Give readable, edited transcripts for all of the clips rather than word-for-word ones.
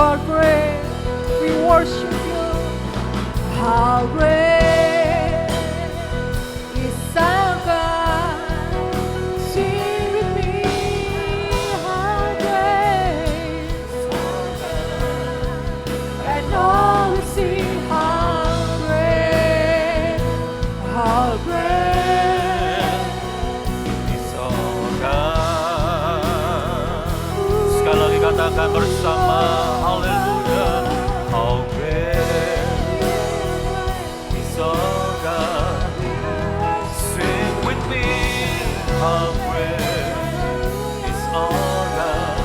are great. We worship you. How great is our God. Sing with me. How great is our God. And all we sing. How great. How great is our God. Sekali lagi katakan bersama, haleluya. How great is our God. Sing with me. How great is our God.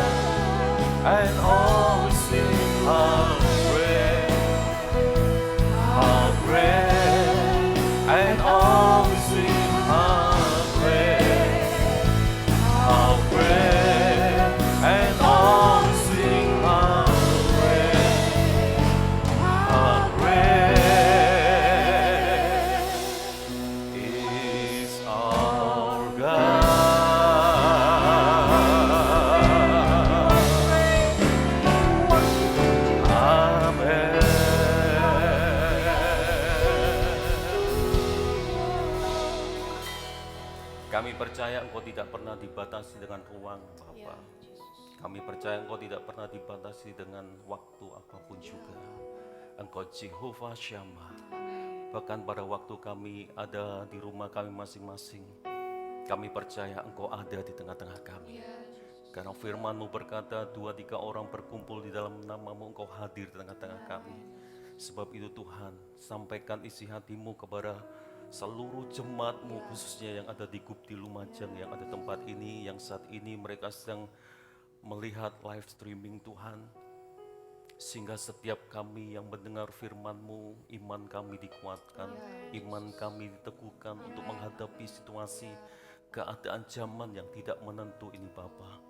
And all we sing, how great, how great. And all we sing, how great, how great. And all we sing, how great, how great is our God. Amen. Kami percaya Engkau tidak pernah dibatasi dengan ruang, Bapa. Kami percaya Engkau tidak pernah dibatasi dengan waktu apapun juga. Engkau Jehovah Shammah. Bahkan pada waktu kami ada di rumah kami masing-masing, kami percaya Engkau ada di tengah-tengah kami. Karena firman-Mu berkata, 2-3 orang berkumpul di dalam nama-Mu, Engkau hadir di tengah-tengah kami. Sebab itu Tuhan, sampaikan isi hati-Mu kepada seluruh jemaat-Mu, khususnya yang ada di Gupti Lumajang, yang ada tempat ini, yang saat ini mereka sedang melihat live streaming Tuhan. Sehingga setiap kami yang mendengar firman-Mu, iman kami dikuatkan, iman kami diteguhkan untuk menghadapi situasi keadaan zaman yang tidak menentu ini Bapa.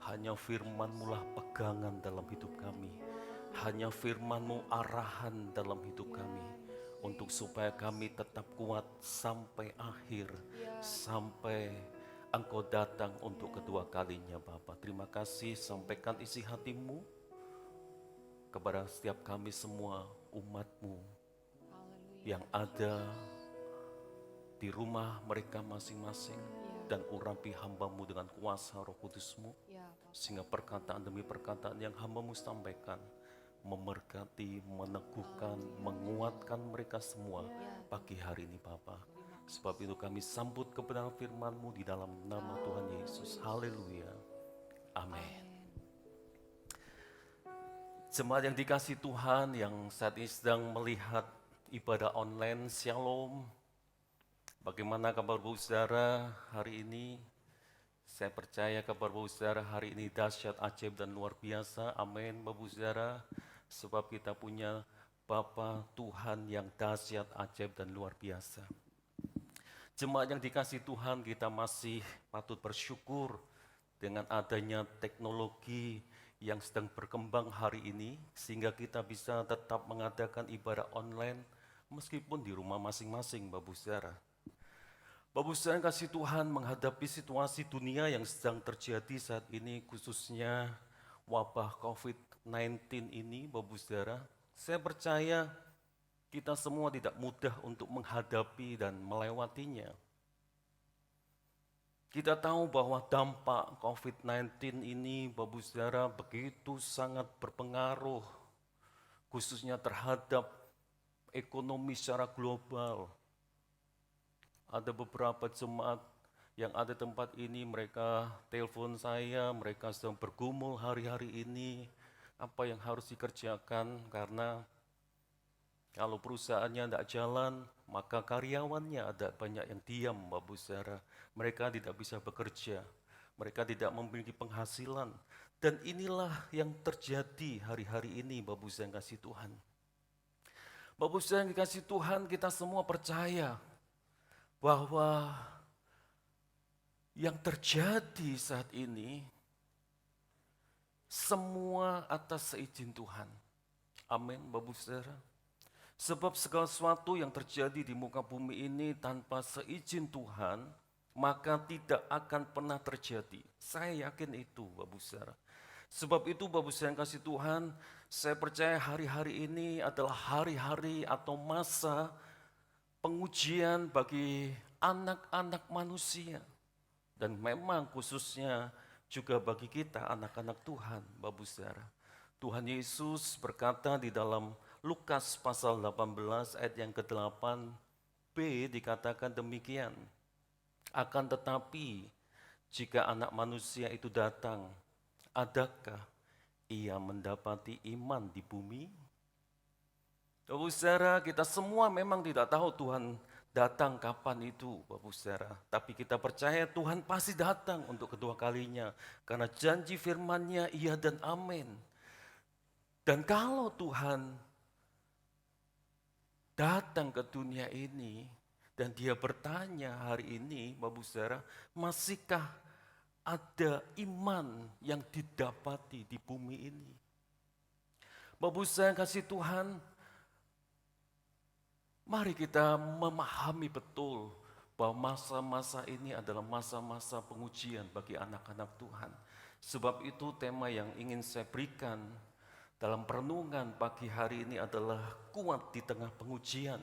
Hanya firman-Mu lah pegangan dalam hidup kami. Hanya firman-Mu arahan dalam hidup kami. Untuk supaya kami tetap kuat sampai akhir, sampai Engkau datang untuk kedua kalinya Bapa. Terima kasih, sampaikan isi hati-Mu kepada setiap kami semua umat-Mu yang ada di rumah mereka masing-masing, dan urapi hamba-Mu dengan kuasa Roh Kudus-Mu, sehingga perkataan demi perkataan yang hamba-Mu sampaikan memberkati, meneguhkan, menguatkan mereka semua pagi hari ini Bapa. Sebab itu kami sambut kebenaran firman-Mu di dalam nama Tuhan Yesus. Haleluya. Amin. Jemaat yang dikasihi Tuhan yang saat ini sedang melihat ibadah online, Shalom. Bagaimana kabar Bapak Saudara hari ini? Saya percaya kabar Bapak Saudara hari ini dahsyat, ajaib dan luar biasa. Amin Bapak Saudara. Sebab kita punya Bapa Tuhan yang dahsyat, ajaib dan luar biasa. Jemaat yang dikasihi Tuhan, kita masih patut bersyukur dengan adanya teknologi yang sedang berkembang hari ini, sehingga kita bisa tetap mengadakan ibadah online meskipun di rumah masing-masing Bapak Saudara. Bapak Saudara yang kasih Tuhan, menghadapi situasi dunia yang sedang terjadi saat ini, khususnya wabah COVID-19 ini Bapak Saudara, saya percaya kita semua tidak mudah untuk menghadapi dan melewatinya. Kita tahu bahwa dampak COVID-19 ini Bapak Saudara begitu sangat berpengaruh, khususnya terhadap ekonomi secara global. Ada beberapa jemaat yang ada tempat ini, mereka telepon saya, mereka sedang bergumul hari-hari ini, apa yang harus dikerjakan, karena kalau perusahaannya tidak jalan, maka karyawannya ada banyak yang diam Bapak Saudara. Mereka tidak bisa bekerja, mereka tidak memiliki penghasilan. Dan inilah yang terjadi hari-hari ini Bapak Saudara yang kasih Tuhan. Bapak Saudara yang dikasih Tuhan, kita semua percaya bahwa yang terjadi saat ini semua atas seizin Tuhan. Amin Bapak Saudara. Sebab segala sesuatu yang terjadi di muka bumi ini tanpa seizin Tuhan, maka tidak akan pernah terjadi. Saya yakin itu Bapak Saudara. Sebab itu Bapak Ibu yang kasih Tuhan, saya percaya hari-hari ini adalah hari-hari atau masa pengujian bagi anak-anak manusia. Dan memang khususnya juga bagi kita anak-anak Tuhan, Bapak Ibu Saudara. Tuhan Yesus berkata di dalam Lukas pasal 18 ayat yang ke-8b dikatakan demikian. Akan tetapi jika anak manusia itu datang, adakah ia mendapati iman di bumi? Bapak Saudara, kita semua memang tidak tahu Tuhan datang kapan itu, Bapak Saudara. Tapi kita percaya Tuhan pasti datang untuk kedua kalinya. Karena janji firman-Nya iya dan amin. Dan kalau Tuhan datang ke dunia ini dan dia bertanya hari ini, Bapak Saudara, masihkah ada iman yang didapati di bumi ini? Bapak Saudara yang kasih Tuhan, mari kita memahami betul bahwa masa-masa ini adalah masa-masa pengujian bagi anak-anak Tuhan. Sebab itu tema yang ingin saya berikan dalam perenungan pagi hari ini adalah kuat di tengah pengujian.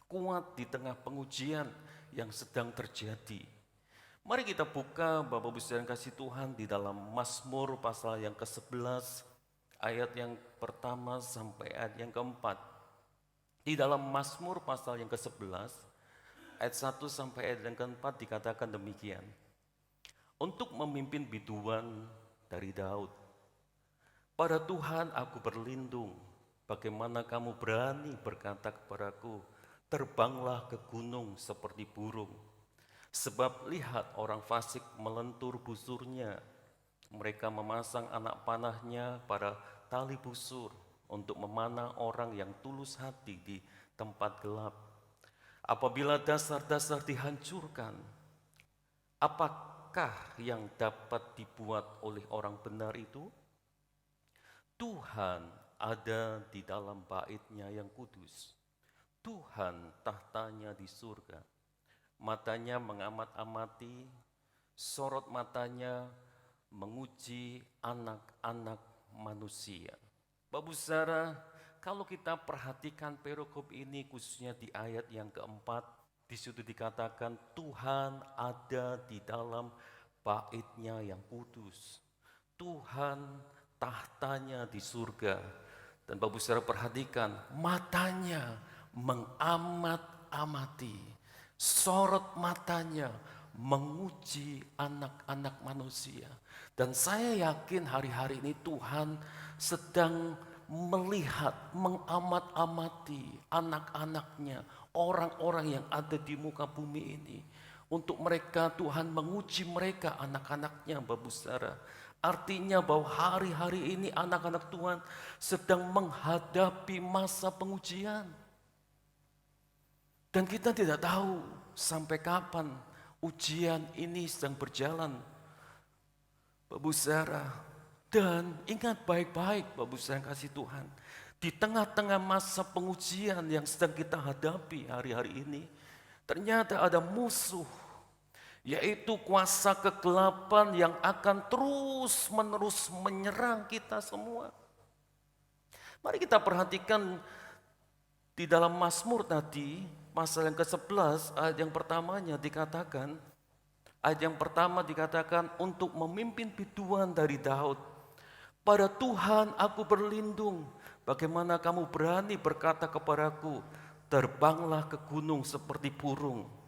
Kuat di tengah pengujian yang sedang terjadi. Mari kita buka Bapak Ibu yang kasih Tuhan di dalam Mazmur pasal yang ke-11 ayat yang pertama sampai ayat yang keempat. Di dalam Mazmur pasal yang ke-11 ayat 1 sampai ayat yang keempat dikatakan demikian. Untuk memimpin biduan dari Daud. Pada Tuhan aku berlindung, bagaimana kamu berani berkata kepadaku, terbanglah ke gunung seperti burung. Sebab lihat orang fasik melentur busurnya, mereka memasang anak panahnya pada tali busur untuk memanah orang yang tulus hati di tempat gelap. Apabila dasar-dasar dihancurkan, apakah yang dapat dibuat oleh orang benar itu? Tuhan ada di dalam bait-Nya yang kudus. Tuhan tahtanya di surga. Matanya mengamat-amati, sorot matanya menguji anak-anak manusia. Bapak Saudara, kalau kita perhatikan perikop ini khususnya di ayat yang keempat, di situ dikatakan Tuhan ada di dalam bait-Nya yang kudus. Tuhan tahtanya di surga. Dan Bapak Saudara perhatikan, matanya mengamat-amati, sorot matanya menguji anak-anak manusia. Dan saya yakin hari-hari ini Tuhan sedang melihat, mengamat-amati anak-anaknya, orang-orang yang ada di muka bumi ini. Untuk mereka Tuhan menguji mereka, anak-anaknya, Bapak Saudara. Artinya bahwa hari-hari ini anak-anak Tuhan sedang menghadapi masa pengujian. Dan kita tidak tahu sampai kapan ujian ini sedang berjalan. Bapak Saudara, dan ingat baik-baik Bapak Saudara yang kasih Tuhan. Di tengah-tengah masa pengujian yang sedang kita hadapi hari-hari ini, ternyata ada musuh, yaitu kuasa kegelapan yang akan terus-menerus menyerang kita semua. Mari kita perhatikan di dalam Mazmur tadi, pasal yang ke-11 ayat yang pertamanya dikatakan, ayat yang pertama dikatakan untuk memimpin biduan dari Daud. Pada Tuhan aku berlindung, bagaimana kamu berani berkata kepadaku, terbanglah ke gunung seperti burung.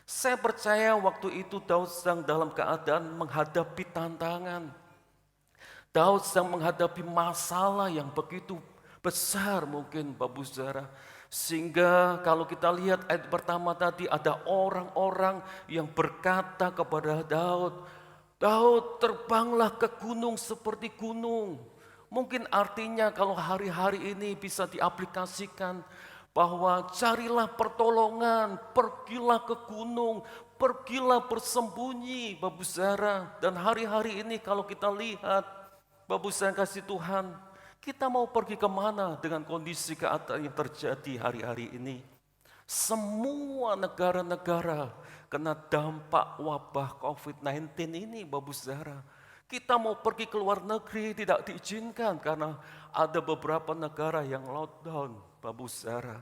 Saya percaya waktu itu Daud sedang dalam keadaan menghadapi tantangan. Daud sedang menghadapi masalah yang begitu besar mungkin Bapak Saudara. Sehingga kalau kita lihat ayat pertama tadi ada orang-orang yang berkata kepada Daud, Daud terbanglah ke gunung seperti gunung. Mungkin artinya kalau hari-hari ini bisa diaplikasikan bahwa carilah pertolongan, pergilah ke gunung, pergilah bersembunyi Bapak Saudara. Dan hari-hari ini kalau kita lihat Bapak Saudara kasih Tuhan, kita mau pergi kemana dengan kondisi keadaan yang terjadi hari-hari ini? Semua negara-negara kena dampak wabah COVID-19 ini Bapak Saudara. Kita mau pergi ke luar negeri tidak diizinkan karena ada beberapa negara yang lockdown, Bapak Saudara.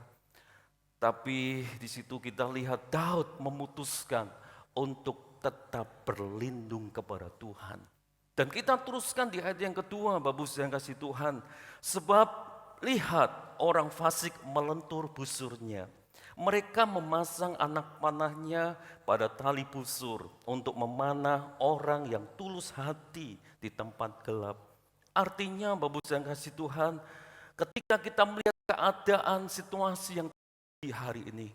Tapi di situ kita lihat Daud memutuskan untuk tetap berlindung kepada Tuhan. Dan kita teruskan di ayat yang kedua, Bapak yang kasih Tuhan. Sebab lihat orang fasik melentur busurnya. Mereka memasang anak panahnya pada tali busur untuk memanah orang yang tulus hati di tempat gelap. Artinya Bapak yang kasih Tuhan, ketika kita melihat keadaan situasi yang di hari ini,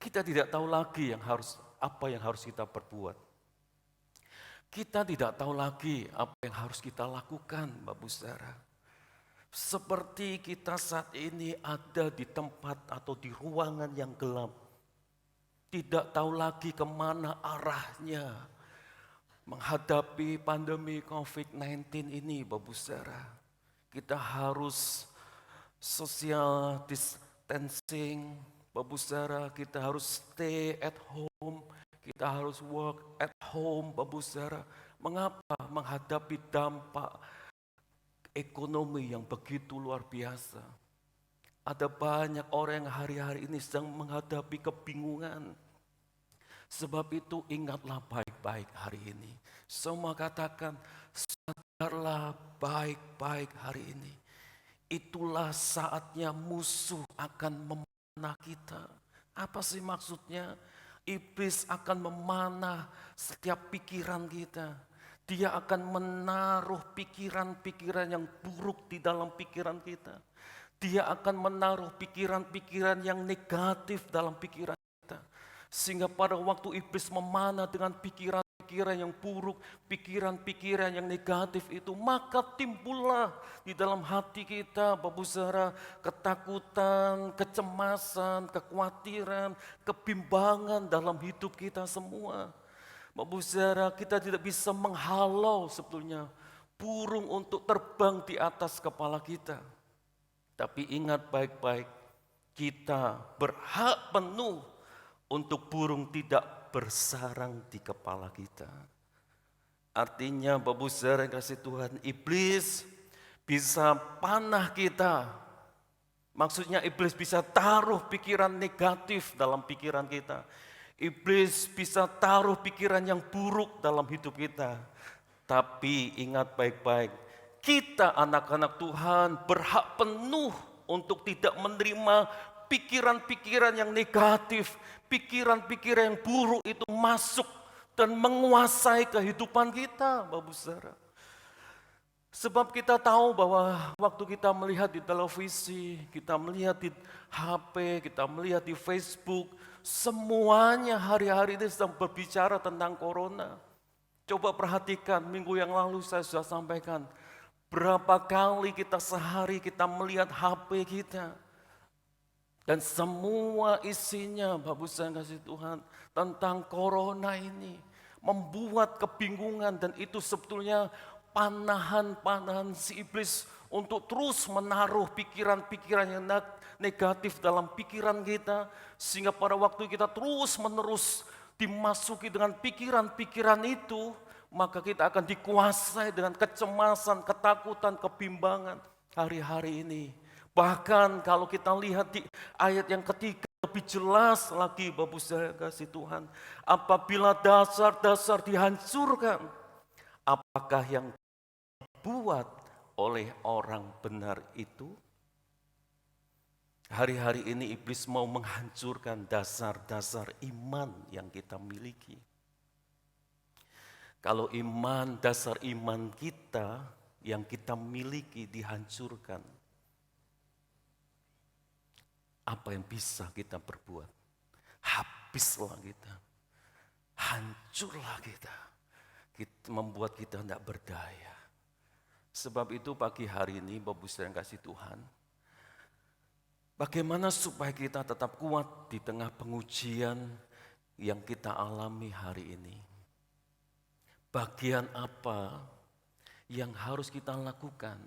kita tidak tahu lagi apa yang harus kita perbuat. Kita tidak tahu lagi apa yang harus kita lakukan, Bapak Saudara. Seperti kita saat ini ada di tempat atau di ruangan yang gelap. Tidak tahu lagi kemana arahnya menghadapi pandemi COVID-19 ini, Bapak Saudara. Kita harus social distancing, Bapak Saudara. Kita harus stay at home. Kita harus work at home, Bapak Saudara. Mengapa? Menghadapi dampak ekonomi yang begitu luar biasa. Ada banyak orang yang hari-hari ini sedang menghadapi kebingungan. Sebab itu ingatlah baik-baik hari ini. Semua katakan, sadarlah baik-baik hari ini. Itulah saatnya musuh akan memanah kita. Apa sih maksudnya? Iblis akan memanah setiap pikiran kita. Dia akan menaruh pikiran-pikiran yang buruk di dalam pikiran kita. Dia akan menaruh pikiran-pikiran yang negatif dalam pikiran kita. Sehingga pada waktu iblis memanah dengan pikiran-pikiran yang buruk, pikiran-pikiran yang negatif itu, maka timbullah di dalam hati kita, Bapak Saudara, ketakutan, kecemasan, kekhawatiran, kebimbangan dalam hidup kita semua. Bapak Saudara, kita tidak bisa menghalau sebetulnya burung untuk terbang di atas kepala kita. Tapi ingat baik-baik, kita berhak penuh untuk burung tidak bersarang di kepala kita. Artinya Bapak Saudara yang kasih Tuhan, iblis bisa panah kita. Maksudnya iblis bisa taruh pikiran negatif dalam pikiran kita. Iblis bisa taruh pikiran yang buruk dalam hidup kita. Tapi ingat baik-baik, kita anak-anak Tuhan berhak penuh untuk tidak menerima pikiran-pikiran yang negatif, pikiran-pikiran yang buruk itu masuk dan menguasai kehidupan kita, Bapak Saudara. Sebab kita tahu bahwa waktu kita melihat di televisi, kita melihat di HP, kita melihat di Facebook, semuanya hari-hari ini sedang berbicara tentang corona. Coba perhatikan, minggu yang lalu saya sudah sampaikan, berapa kali kita sehari kita melihat HP kita. Dan semua isinya, Bapak Saudara kasih Tuhan, tentang corona ini membuat kebingungan, dan itu sebetulnya panahan-panahan si iblis untuk terus menaruh pikiran-pikiran yang negatif dalam pikiran kita, sehingga pada waktu kita terus-menerus dimasuki dengan pikiran-pikiran itu, maka kita akan dikuasai dengan kecemasan, ketakutan, kebimbangan hari-hari ini. Bahkan kalau kita lihat di ayat yang ketiga lebih jelas lagi, Bapak Saudara kasih Tuhan, apabila dasar-dasar dihancurkan, apakah yang dibuat oleh orang benar itu? Hari-hari ini iblis mau menghancurkan dasar-dasar iman yang kita miliki. Kalau iman, dasar iman kita yang kita miliki dihancurkan, apa yang bisa kita perbuat? Habislah kita, hancurlah kita, membuat kita tidak berdaya. Sebab itu pagi hari ini Bapak Saudara yang kasih Tuhan, bagaimana supaya kita tetap kuat di tengah pengujian yang kita alami hari ini? Bagian apa yang harus kita lakukan?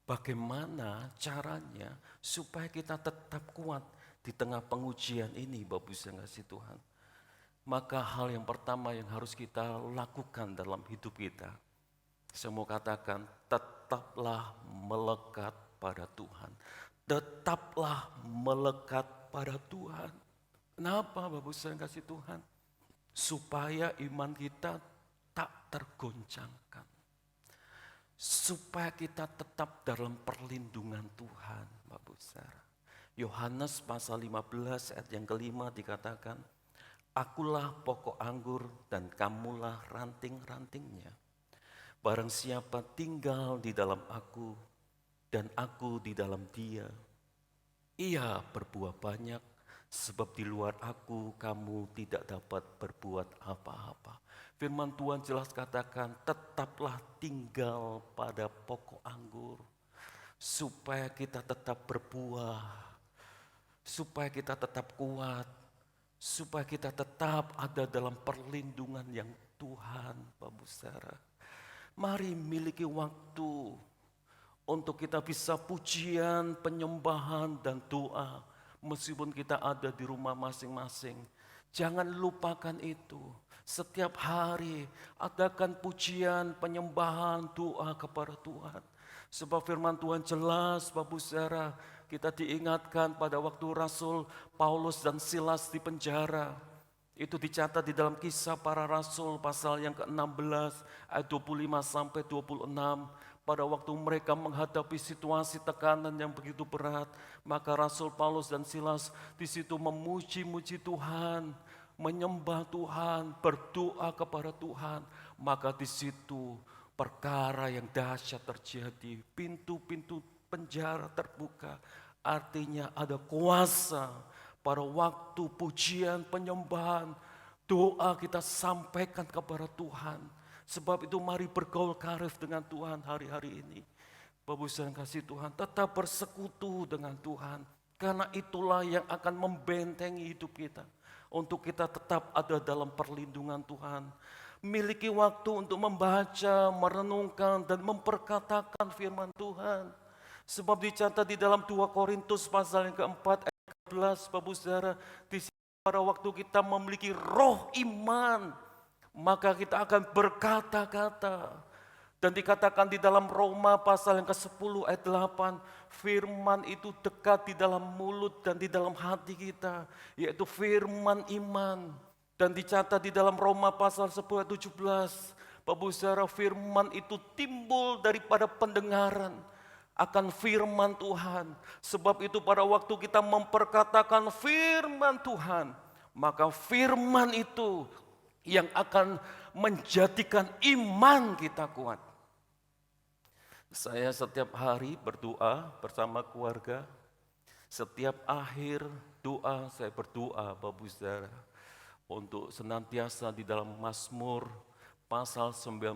Bagaimana caranya supaya kita tetap kuat di tengah pengujian ini, Bapak Saudara kasih Tuhan? maka hal yang pertama yang harus kita lakukan dalam hidup kita, saya mau katakan, tetaplah melekat pada Tuhan. Tetaplah melekat pada Tuhan. Kenapa Bapak saya kasih Tuhan? Supaya iman kita tak tergoncangkan. Supaya kita tetap dalam perlindungan Tuhan, Bapak Saudara. Yohanes pasal 15 ayat yang kelima dikatakan, akulah pokok anggur dan kamulah ranting-rantingnya. Barang siapa tinggal di dalam aku dan aku di dalam dia, ia berbuah banyak, sebab di luar aku kamu tidak dapat berbuat apa-apa. Firman Tuhan jelas katakan, tetaplah tinggal pada pokok anggur, supaya kita tetap berbuah, supaya kita tetap kuat, supaya kita tetap ada dalam perlindungan yang Tuhan, Bapak Saudara. Mari miliki waktu untuk kita bisa pujian, penyembahan, dan doa. Meskipun kita ada di rumah masing-masing. Jangan lupakan itu. Setiap hari adakan pujian, penyembahan, doa kepada Tuhan. Sebab firman Tuhan jelas, Bapak Saudara, kita diingatkan pada waktu Rasul Paulus dan Silas di penjara. Itu dicatat di dalam Kisah Para Rasul pasal yang ke-16 ayat 25 sampai 26. Pada waktu mereka menghadapi situasi tekanan yang begitu berat, maka Rasul Paulus dan Silas di situ memuji-muji Tuhan, menyembah Tuhan, berdoa kepada Tuhan. Maka di situ perkara yang dahsyat terjadi, pintu-pintu penjara terbuka. Artinya ada kuasa. Pada waktu pujian, penyembahan, doa kita sampaikan kepada Tuhan. Sebab itu mari bergaul karib dengan Tuhan hari-hari ini. Bapak Saudara kasih Tuhan, tetap bersekutu dengan Tuhan. Karena itulah yang akan membentengi hidup kita. Untuk kita tetap ada dalam perlindungan Tuhan. Miliki waktu untuk membaca, merenungkan, dan memperkatakan firman Tuhan. Sebab dicatat di dalam 2 Korintus pasal yang keempat, Bapak Saudara, di sini pada waktu kita memiliki roh iman, maka kita akan berkata-kata. Dan dikatakan di dalam Roma pasal yang ke-10 ayat 8, firman itu dekat di dalam mulut dan di dalam hati kita, yaitu firman iman. Dan dicatat di dalam Roma pasal 10 ayat 17, Bapak Saudara, firman itu timbul daripada pendengaran akan firman Tuhan. Sebab itu pada waktu kita memperkatakan firman Tuhan, maka firman itu yang akan menjadikan iman kita kuat. Saya setiap hari berdoa bersama keluarga. Setiap akhir doa saya berdoa, Bapak Saudara, untuk senantiasa di dalam Mazmur pasal 91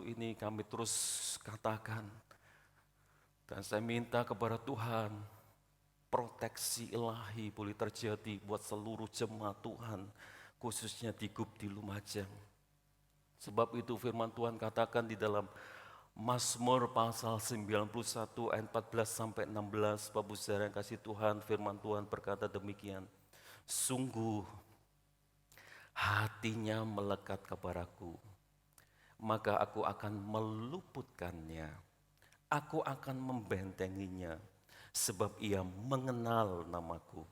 ini kami terus katakan. Dan saya minta kepada Tuhan, proteksi ilahi boleh terjadi buat seluruh jemaat Tuhan, khususnya di GUP di Lumajang. Sebab itu firman Tuhan katakan di dalam Mazmur pasal 91 ayat 14 sampai 16, Bapak Saudara yang kasih Tuhan, firman Tuhan berkata demikian. Sungguh hatinya melekat kepadaku, maka aku akan meluputkannya. Aku akan membentenginya, sebab ia mengenal namaku.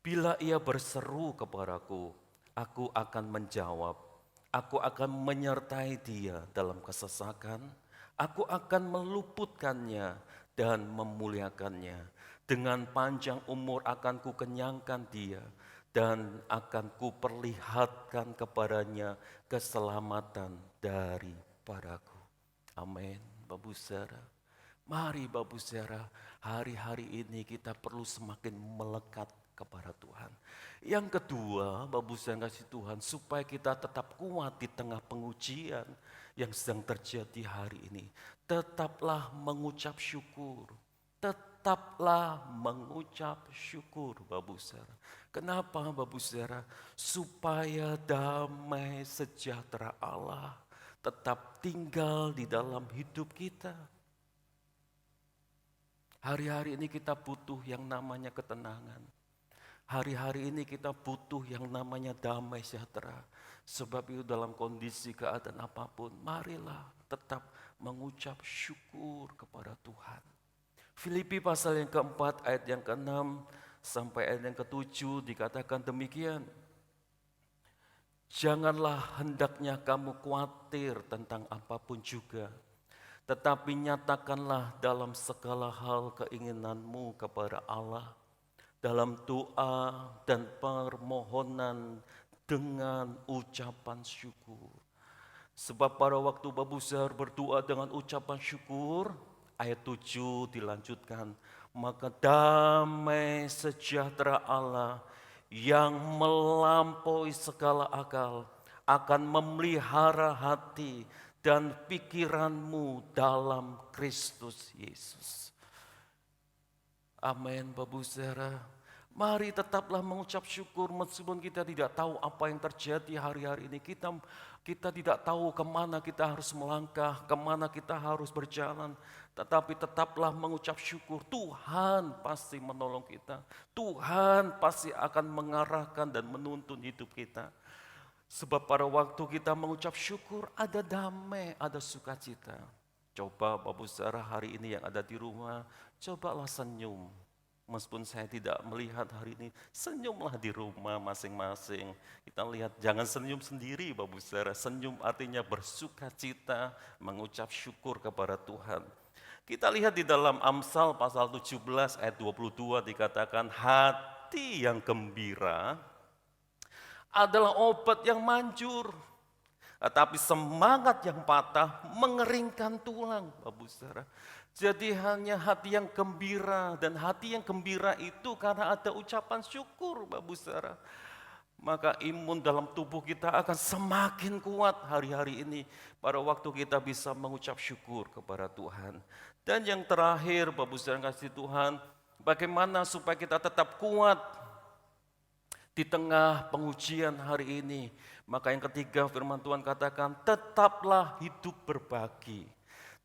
Bila ia berseru kepadaku, aku akan menjawab. Aku akan menyertai dia dalam kesesakan. Aku akan meluputkannya dan memuliakannya. Dengan panjang umur akan kukenyangkan dia, dan akan kuperlihatkan kepadanya keselamatan daripadaku. Amin. Bapak Saudara. Mari Bapak Saudara, hari-hari ini kita perlu semakin melekat kepada Tuhan. Yang kedua, Bapak Saudara kasih Tuhan, supaya kita tetap kuat di tengah pengujian yang sedang terjadi hari ini. Tetaplah mengucap syukur. Tetaplah mengucap syukur, Bapak Saudara. Kenapa Bapak Saudara? Supaya damai sejahtera Allah tetap tinggal di dalam hidup kita. Hari-hari ini kita butuh yang namanya ketenangan. Hari-hari ini kita butuh yang namanya damai sejahtera. Sebab itu dalam kondisi keadaan apapun, marilah tetap mengucap syukur kepada Tuhan. Filipi pasal yang keempat ayat yang ke-6 sampai ayat yang ke-7 dikatakan demikian. Janganlah hendaknya kamu khawatir tentang apapun juga, tetapi nyatakanlah dalam segala hal keinginanmu kepada Allah, dalam doa dan permohonan dengan ucapan syukur. Sebab pada waktu Babu Zahar berdoa dengan ucapan syukur, ayat 7 dilanjutkan, maka damai sejahtera Allah yang melampaui segala akal akan memelihara hati dan pikiranmu dalam Kristus Yesus. Amin, Babu Zahra. Mari tetaplah mengucap syukur meskipun kita tidak tahu apa yang terjadi hari-hari ini. Kita tidak tahu kemana kita harus melangkah, kemana kita harus berjalan. Tetapi tetaplah mengucap syukur, Tuhan pasti menolong kita. Tuhan pasti akan mengarahkan dan menuntun hidup kita. Sebab pada waktu kita mengucap syukur, ada damai, ada sukacita. Coba Babu Zahra hari ini yang ada di rumah, cobalah senyum. Meskipun saya tidak melihat hari ini, senyumlah di rumah masing-masing. Kita lihat, jangan senyum sendiri Babu Zahra. Senyum artinya bersukacita, mengucap syukur kepada Tuhan. Kita lihat di dalam Amsal pasal 17 ayat 22 dikatakan, hati yang gembira adalah obat yang manjur. Tetapi semangat yang patah mengeringkan tulang, Babu Zahra. Jadi hanya hati yang gembira, dan hati yang gembira itu karena ada ucapan syukur, Babu Zahra. Maka imun dalam tubuh kita akan semakin kuat hari-hari ini pada waktu kita bisa mengucap syukur kepada Tuhan. Dan yang terakhir, Babu Zahra kasih Tuhan, bagaimana supaya kita tetap kuat di tengah pengujian hari ini. Maka yang ketiga firman Tuhan katakan, tetaplah hidup berbagi.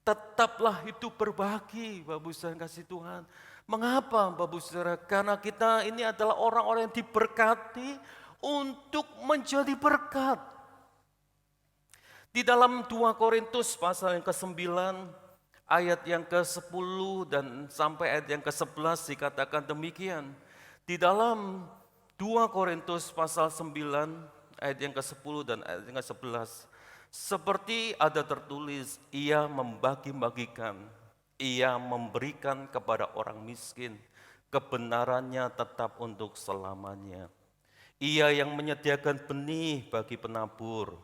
Tetaplah hidup berbagi, Babu Zahra kasih Tuhan. Mengapa Babu Zahra? Karena kita ini adalah orang-orang yang diberkati untuk menjadi berkat. Di dalam 2 Korintus pasal yang ke-9, ayat yang ke-10 dan sampai ayat yang ke-11 dikatakan demikian. Di dalam 2 Korintus pasal 9 ayat yang ke-10 dan ayat yang ke-11. Seperti ada tertulis, ia membagi-bagikan, ia memberikan kepada orang miskin, kebenarannya tetap untuk selamanya. Ia yang menyediakan benih bagi penabur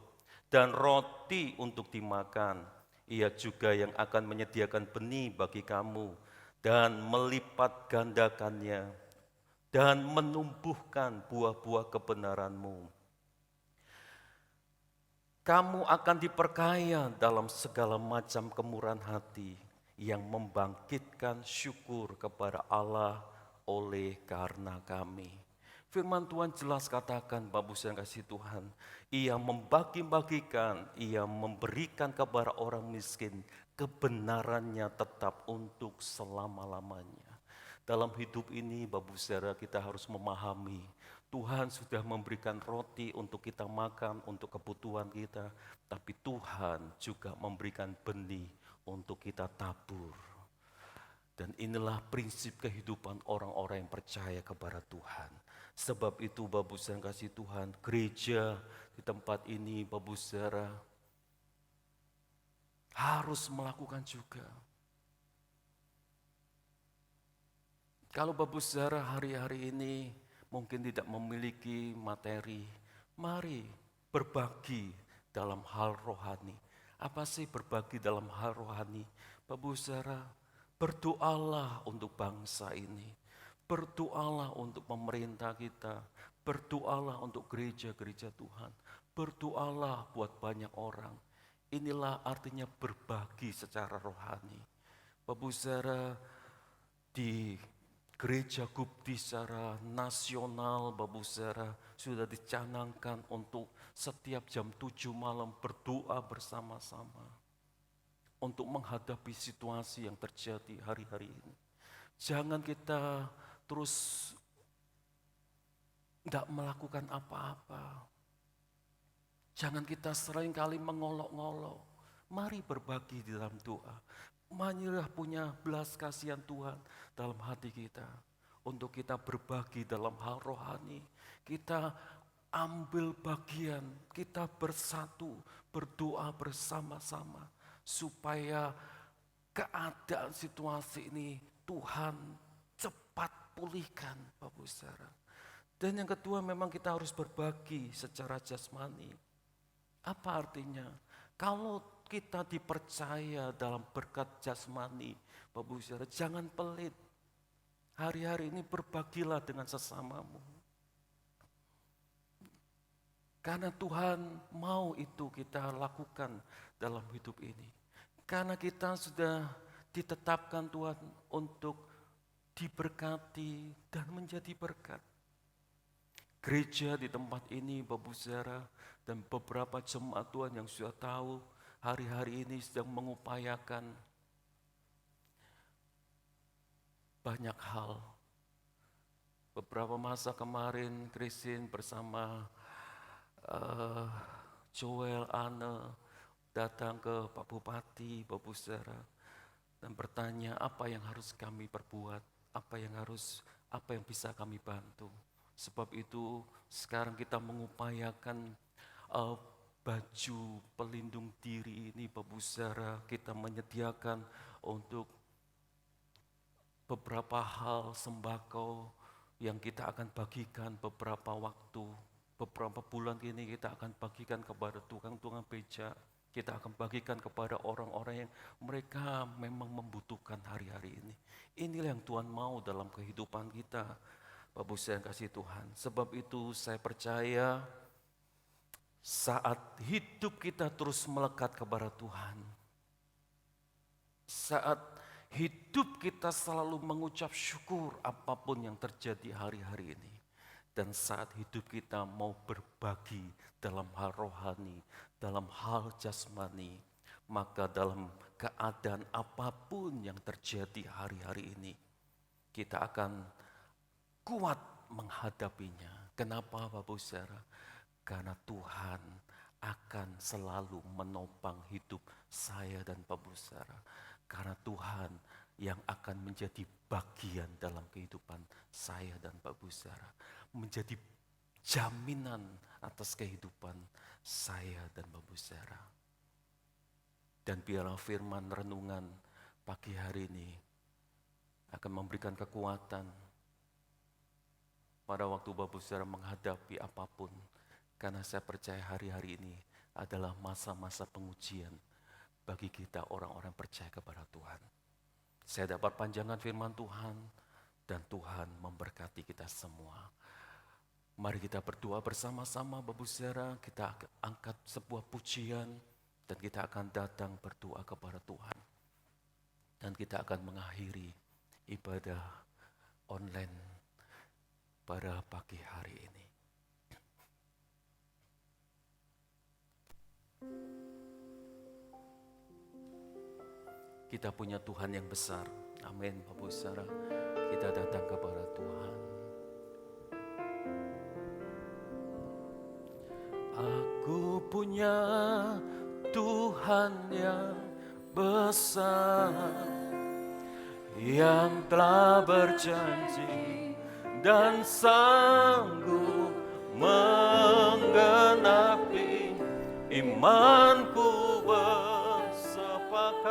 dan roti untuk dimakan. Ia juga yang akan menyediakan benih bagi kamu dan melipat gandakannya dan menumbuhkan buah-buah kebenaranmu. Kamu akan diperkaya dalam segala macam kemurahan hati yang membangkitkan syukur kepada Allah oleh karena kami. Firman Tuhan jelas katakan, Babu Zahra kasih Tuhan, ia membagi-bagikan, ia memberikan kepada orang miskin, kebenarannya tetap untuk selama-lamanya. Dalam hidup ini Babu Zahra kita harus memahami, Tuhan sudah memberikan roti untuk kita makan, untuk kebutuhan kita. Tapi Tuhan juga memberikan benih untuk kita tabur. Dan inilah prinsip kehidupan orang-orang yang percaya kepada Tuhan. Sebab itu Babu Zahra kasih Tuhan, gereja di tempat ini Babu Zahra harus melakukan juga. Kalau Babu Zahra hari-hari ini mungkin tidak memiliki materi, mari berbagi dalam hal rohani. Apa sih berbagi dalam hal rohani? Babu Zahra, berdoalah untuk bangsa ini. Berdoalah untuk pemerintah kita. Berdoalah untuk gereja-gereja Tuhan. Berdoalah buat banyak orang. Inilah artinya berbagi secara rohani. Babu Zahra, di Gereja Gupti secara nasional Babu Zahra sudah dicanangkan untuk setiap jam 7 malam berdoa bersama-sama untuk menghadapi situasi yang terjadi hari-hari ini. Jangan kita terus tidak melakukan apa-apa. Jangan kita seringkali mengolok-ngolok. Mari berbagi di dalam doa. Marilah punya belas kasihan Tuhan dalam hati kita. Untuk kita berbagi dalam hal rohani. Kita ambil bagian, kita bersatu, berdoa bersama-sama. Supaya keadaan situasi ini Tuhan cepat pulihkan, Bapak Saudara. Dan yang kedua memang kita harus berbagi secara jasmani. Apa artinya? Kalau kita dipercaya dalam berkat jasmani, Bapak Saudara, jangan pelit. Hari-hari ini berbagilah dengan sesamamu. Karena Tuhan mau itu kita lakukan dalam hidup ini. Karena kita sudah ditetapkan Tuhan untuk diberkati dan menjadi berkat. Gereja di tempat ini, Bapak Saudara, dan beberapa jemaat Tuhan yang sudah tahu hari-hari ini sedang mengupayakan banyak hal. Beberapa masa kemarin, Christine bersama Joel, Anne datang ke Pak Bupati, Bapak Saudara, dan bertanya apa yang harus kami perbuat, apa yang bisa kami bantu. Sebab itu sekarang kita mengupayakan baju pelindung diri ini, Bapak Saudara, kita menyediakan untuk beberapa hal sembako yang kita akan bagikan beberapa waktu, beberapa bulan ini kita akan bagikan kepada tukang-tukang beca, kita akan bagikan kepada orang-orang yang mereka memang membutuhkan hari-hari ini. Inilah yang Tuhan mau dalam kehidupan kita, Bapak Saudara yang kasih Tuhan. Sebab itu saya percaya saat hidup kita terus melekat kepada Tuhan, saat hidup kita selalu mengucap syukur apapun yang terjadi hari-hari ini, dan saat hidup kita mau berbagi dalam hal rohani, dalam hal jasmani, maka dalam keadaan apapun yang terjadi hari-hari ini, kita akan kuat menghadapinya. Kenapa, Bapak Saudara? Karena Tuhan akan selalu menopang hidup saya dan Bapak Saudara. Karena Tuhan yang akan menjadi bagian dalam kehidupan saya dan Bapak Saudara. Menjadi jaminan atas kehidupan saya dan Bapak Saudara. Dan biarlah firman renungan pagi hari ini akan memberikan kekuatan pada waktu Bapak Saudara menghadapi apapun. Karena saya percaya hari-hari ini adalah masa-masa pengujian bagi kita orang-orang percaya kepada Tuhan. Saya dapat panjangan firman Tuhan dan Tuhan memberkati kita semua. Mari kita berdoa bersama-sama Bapak Saudara, kita angkat sebuah pujian dan kita akan datang berdoa kepada Tuhan. Dan kita akan mengakhiri ibadah online pada pagi hari ini. Kita punya Tuhan yang besar. Amin, Bapak Saudara. Kita datang kepada Tuhan. Aku punya Tuhan yang besar, yang telah berjanji dan sanggup menggenapi imanku bersepakat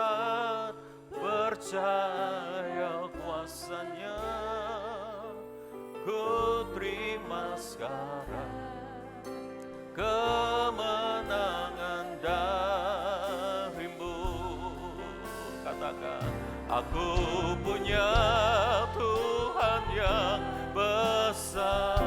percaya kuasanya. Ku terima sekarang kemenangan darimu. Katakan, aku punya Tuhan yang besar,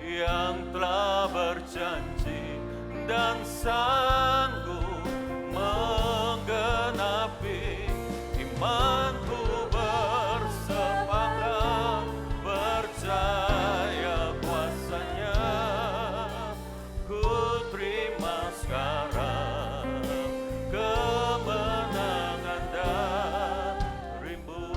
yang telah berjanji dan sanggup menggenapi imanku bersepakat percaya kuasanya. Ku terima sekarang kemenangan darimu.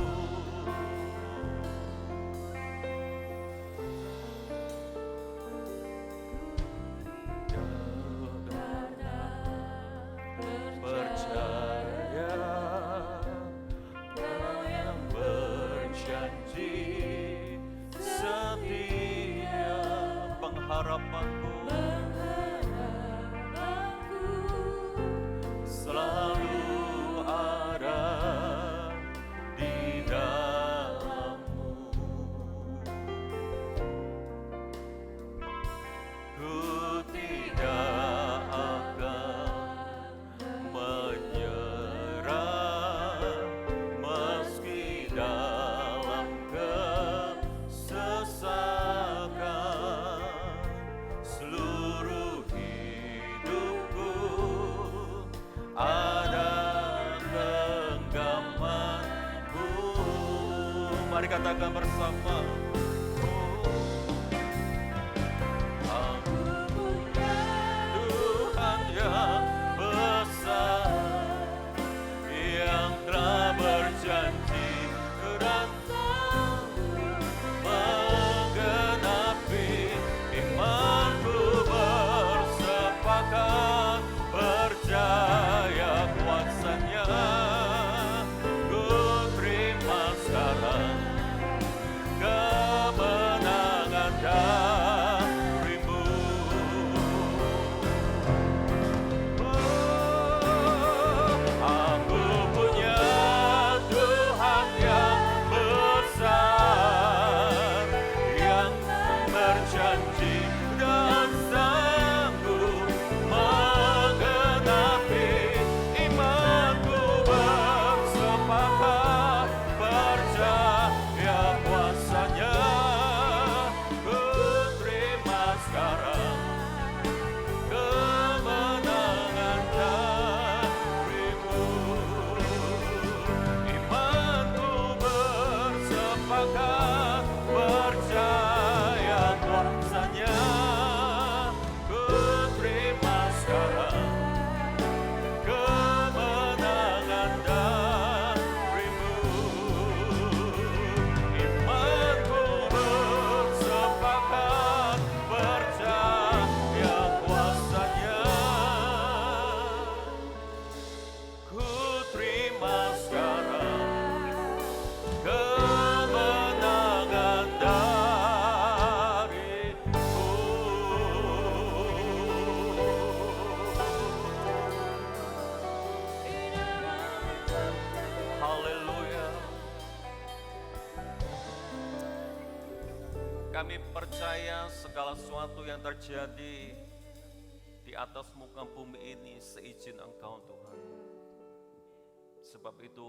katakan bersama. Tuhan yang besar, yang telah berjanji dan menggenapi imanku, bersepakat percaya kuasanya. Ku terima sekarang kemenangan darimu. Aku punya Tuhan yang besar, yang berjanji dan sanggup menggenapi imanku, bersepakat percaya kuasanya. Ku terima sekarang kemenangan darimu. Imanku bersepakat percaya kuasanya. Ku terima sekarang kemenangan darimu. Imanku bersepakat percaya kuasanya. Ku terima sekarang kemenangan darimu. Haleluya. Kami percaya segala sesuatu yang terjadi di atas muka bumi ini seizin Engkau, Tuhan. Sebab itu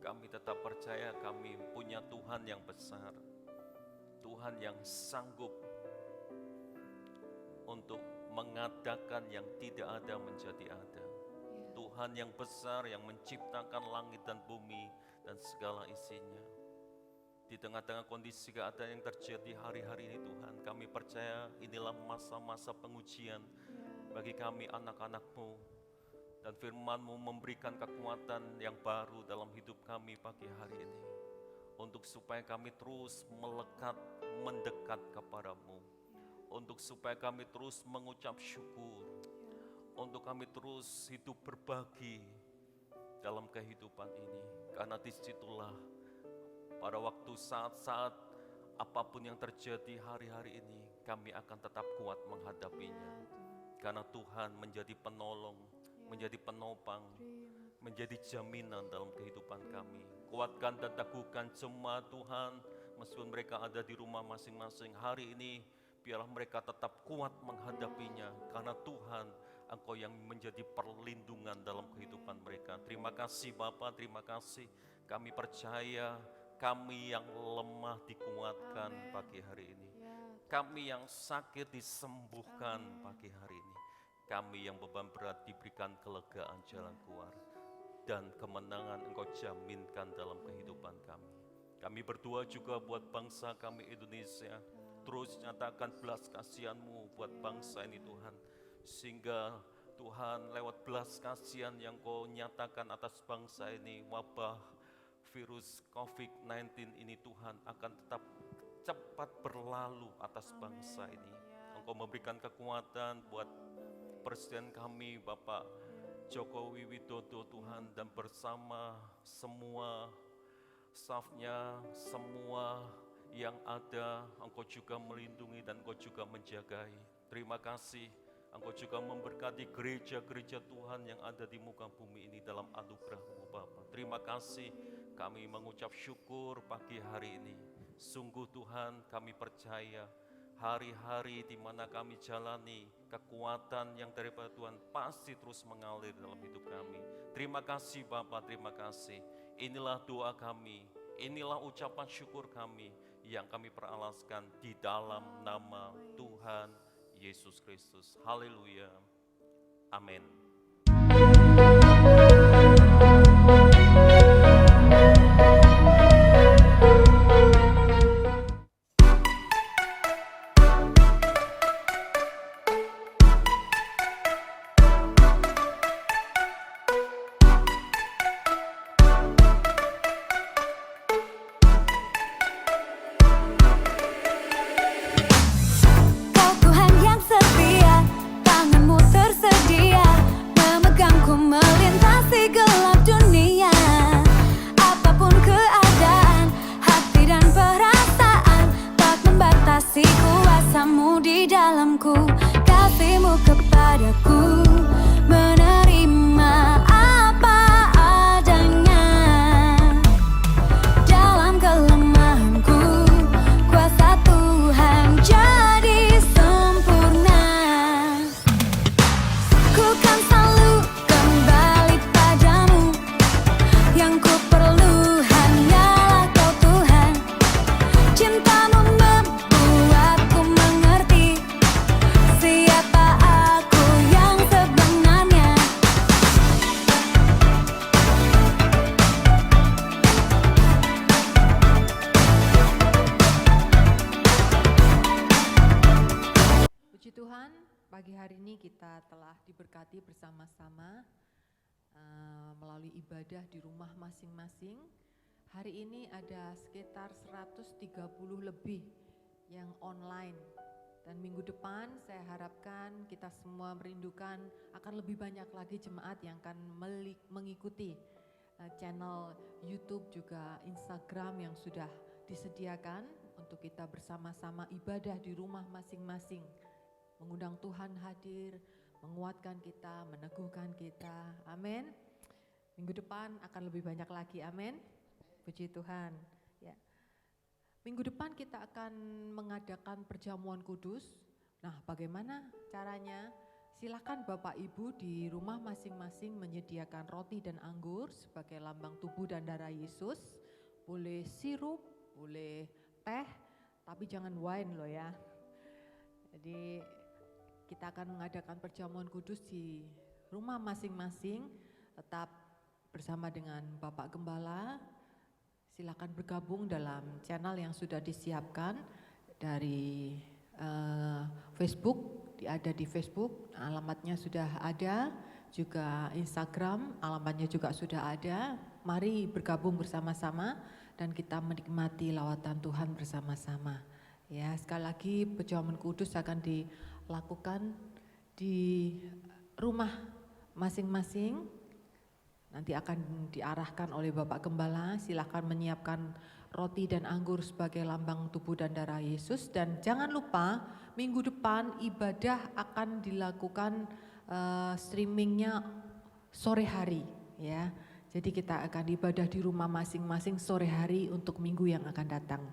kami tetap percaya kami punya Tuhan yang besar, Tuhan yang sanggup untuk mengadakan yang tidak ada menjadi ada. Tuhan yang besar yang menciptakan langit dan bumi dan segala isinya. Di tengah-tengah kondisi keadaan yang terjadi hari-hari ini, Tuhan, kami percaya inilah masa-masa pengujian bagi kami anak-anak-Mu. Dan firman-Mu memberikan kekuatan yang baru dalam hidup kami pagi hari ini. Untuk supaya kami terus melekat, mendekat kepadamu. Untuk supaya kami terus mengucap syukur. Untuk kami terus hidup berbagi dalam kehidupan ini. Karena disitulah pada waktu saat-saat apapun yang terjadi hari-hari ini, kami akan tetap kuat menghadapinya. Karena Tuhan menjadi penolong, menjadi penopang, menjadi jaminan dalam kehidupan kami. Kuatkan dan teguhkan jemaat Tuhan, meskipun mereka ada di rumah masing-masing hari ini, biarlah mereka tetap kuat menghadapinya. Karena Tuhan, Engkau yang menjadi perlindungan dalam kehidupan mereka. Terima kasih Bapa, terima kasih. Kami percaya kami yang lemah dikuatkan pagi hari ini. Kami yang sakit disembuhkan pagi hari ini. Kami yang beban berat diberikan kelegaan jalan keluar. Dan kemenangan Engkau jaminkan dalam kehidupan kami. Kami berdoa juga buat bangsa kami Indonesia. Terus nyatakan belas kasihan-Mu buat bangsa ini Tuhan. Sehingga Tuhan lewat belas kasihan yang Kau nyatakan atas bangsa ini, wabah virus COVID-19 ini Tuhan akan tetap cepat berlalu atas bangsa ini. Engkau memberikan kekuatan buat Presiden kami Bapak Jokowi Widodo Tuhan, dan bersama semua stafnya, semua yang ada, Engkau juga melindungi dan Engkau juga menjagai. Terima kasih, Engkau juga memberkati gereja-gereja Tuhan yang ada di muka bumi ini dalam anugerah-Mu Bapa. Terima kasih, kami mengucap syukur pagi hari ini. Sungguh Tuhan, kami percaya hari-hari di mana kami jalani, kekuatan yang daripada Tuhan pasti terus mengalir dalam hidup kami. Terima kasih Bapa, terima kasih. Inilah doa kami, inilah ucapan syukur kami yang kami peralaskan di dalam nama Tuhan Yesus Kristus. Haleluya. Amin. Pagi hari ini kita telah diberkati bersama-sama melalui ibadah di rumah masing-masing. Hari ini ada sekitar 130 lebih yang online. Dan minggu depan saya harapkan kita semua merindukan akan lebih banyak lagi jemaat yang akan mengikuti channel YouTube juga Instagram yang sudah disediakan untuk kita bersama-sama ibadah di rumah masing-masing. Mengundang Tuhan hadir, menguatkan kita, meneguhkan kita. Amin. Minggu depan akan lebih banyak lagi. Amin. Puji Tuhan. Ya. Minggu depan kita akan mengadakan perjamuan kudus. Nah, bagaimana caranya? Silakan Bapak Ibu di rumah masing-masing menyediakan roti dan anggur sebagai lambang tubuh dan darah Yesus. Boleh sirup, boleh teh, tapi jangan wine loh ya. Jadi kita akan mengadakan perjamuan kudus di rumah masing-masing, tetap bersama dengan Bapak Gembala. Silakan bergabung dalam channel yang sudah disiapkan dari Facebook, ada di Facebook, alamatnya sudah ada, juga Instagram, alamatnya juga sudah ada. Mari bergabung bersama-sama dan kita menikmati lawatan Tuhan bersama-sama. Ya, sekali lagi perjamuan kudus akan dilakukan di rumah masing-masing. Nanti akan diarahkan oleh Bapak Gembala. Silakan menyiapkan roti dan anggur sebagai lambang tubuh dan darah Yesus. Dan jangan lupa minggu depan ibadah akan dilakukan streamingnya sore hari, ya. Jadi kita akan ibadah di rumah masing-masing sore hari untuk minggu yang akan datang.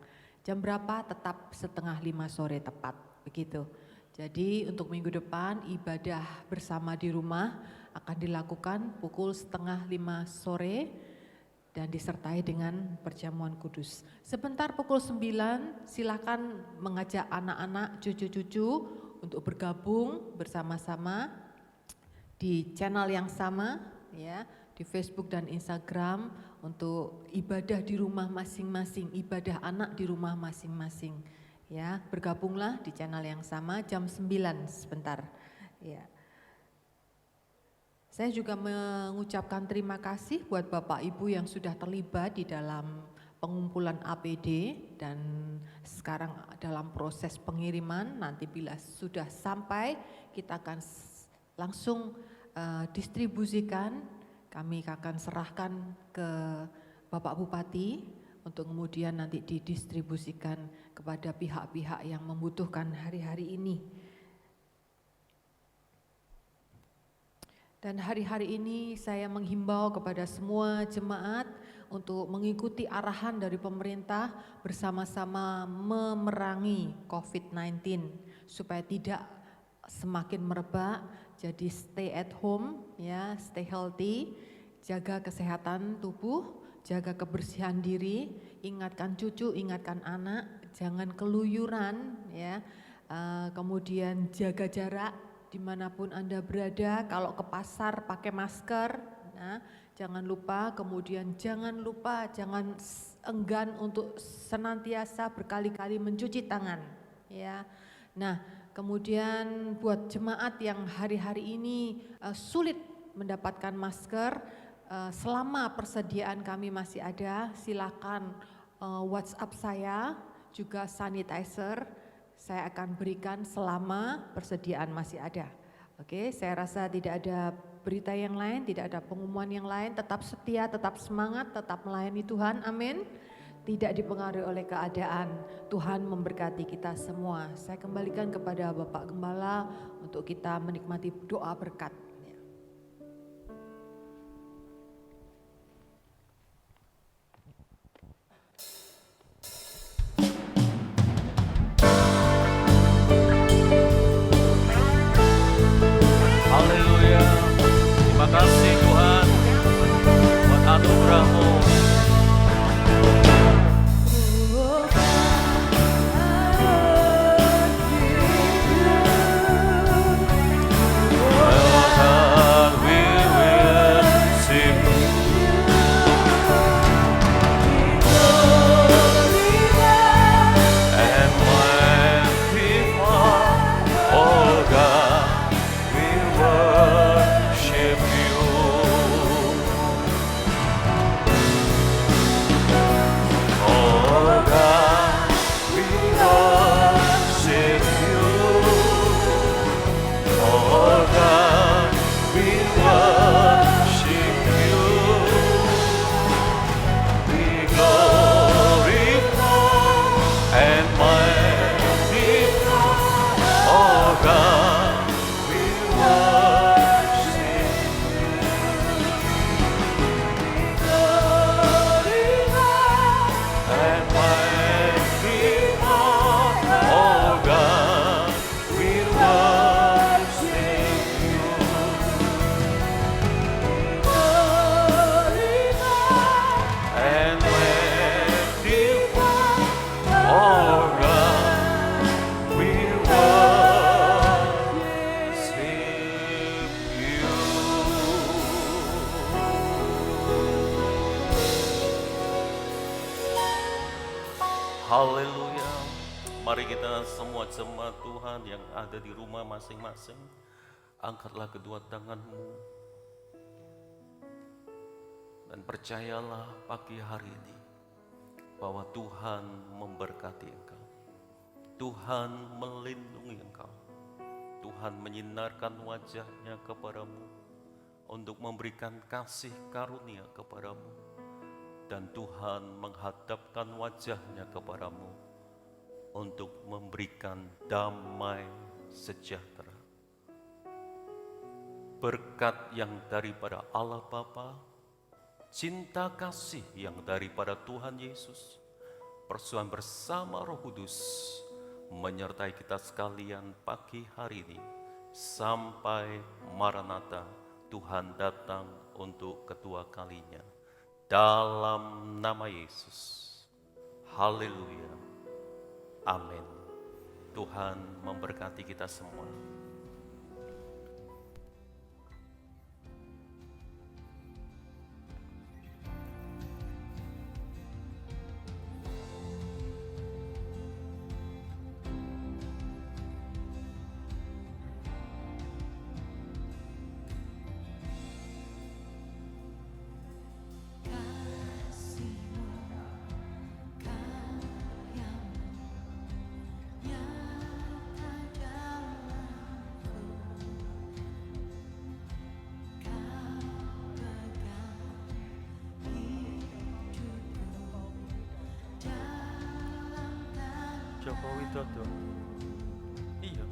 Jam berapa? Tetap 4:30 sore tepat, begitu. Jadi untuk minggu depan ibadah bersama di rumah akan dilakukan pukul 4:30 sore dan disertai dengan perjamuan kudus. Sebentar pukul 9 silakan mengajak anak-anak, cucu-cucu untuk bergabung bersama-sama di channel yang sama, ya, di Facebook dan Instagram untuk ibadah di rumah masing-masing, ibadah anak di rumah masing-masing. Ya, bergabunglah di channel yang sama jam 9 sebentar. Ya. Saya juga mengucapkan terima kasih buat Bapak Ibu yang sudah terlibat di dalam pengumpulan APD dan sekarang dalam proses pengiriman. Nanti bila sudah sampai kita akan langsung distribusikan. Kami akan serahkan ke Bapak Bupati untuk kemudian nanti didistribusikan kepada pihak-pihak yang membutuhkan hari-hari ini. Dan hari-hari ini saya menghimbau kepada semua jemaat untuk mengikuti arahan dari pemerintah bersama-sama memerangi COVID-19 supaya tidak semakin merebak. Jadi stay at home, ya, stay healthy, jaga kesehatan tubuh, jaga kebersihan diri, ingatkan cucu, ingatkan anak, jangan keluyuran, ya. Kemudian jaga jarak dimanapun Anda berada. Kalau ke pasar pakai masker, nah, jangan lupa. Kemudian jangan enggan untuk senantiasa berkali-kali mencuci tangan, ya. Nah, kemudian buat jemaat yang hari-hari ini sulit mendapatkan masker, selama persediaan kami masih ada, silakan WhatsApp saya, juga sanitizer saya akan berikan selama persediaan masih ada. Oke, saya rasa tidak ada berita yang lain, tidak ada pengumuman yang lain. Tetap setia, tetap semangat, tetap melayani Tuhan, amin. Tidak dipengaruhi oleh keadaan. Tuhan memberkati kita semua. Saya kembalikan kepada Bapak Gembala untuk kita menikmati doa berkat. Haleluya. Terima kasih Tuhan buat anugerah-Mu. Oh, Mari kita semua jemaat Tuhan yang ada di rumah masing-masing, angkatlah kedua tanganmu dan percayalah pagi hari ini bahwa Tuhan memberkati engkau. Tuhan melindungi engkau. Tuhan menyinarkan wajahnya kepadamu untuk memberikan kasih karunia kepadamu. Dan Tuhan menghadapkan wajahnya kepadamu untuk memberikan damai sejahtera. Berkat yang daripada Allah Bapa, cinta kasih yang daripada Tuhan Yesus, persekutuan bersama Roh Kudus menyertai kita sekalian pagi hari ini sampai Maranatha, Tuhan datang untuk kedua kalinya. Dalam nama Yesus. Haleluya. Amin. Tuhan memberkati kita semua. Joko Widodo. Iya.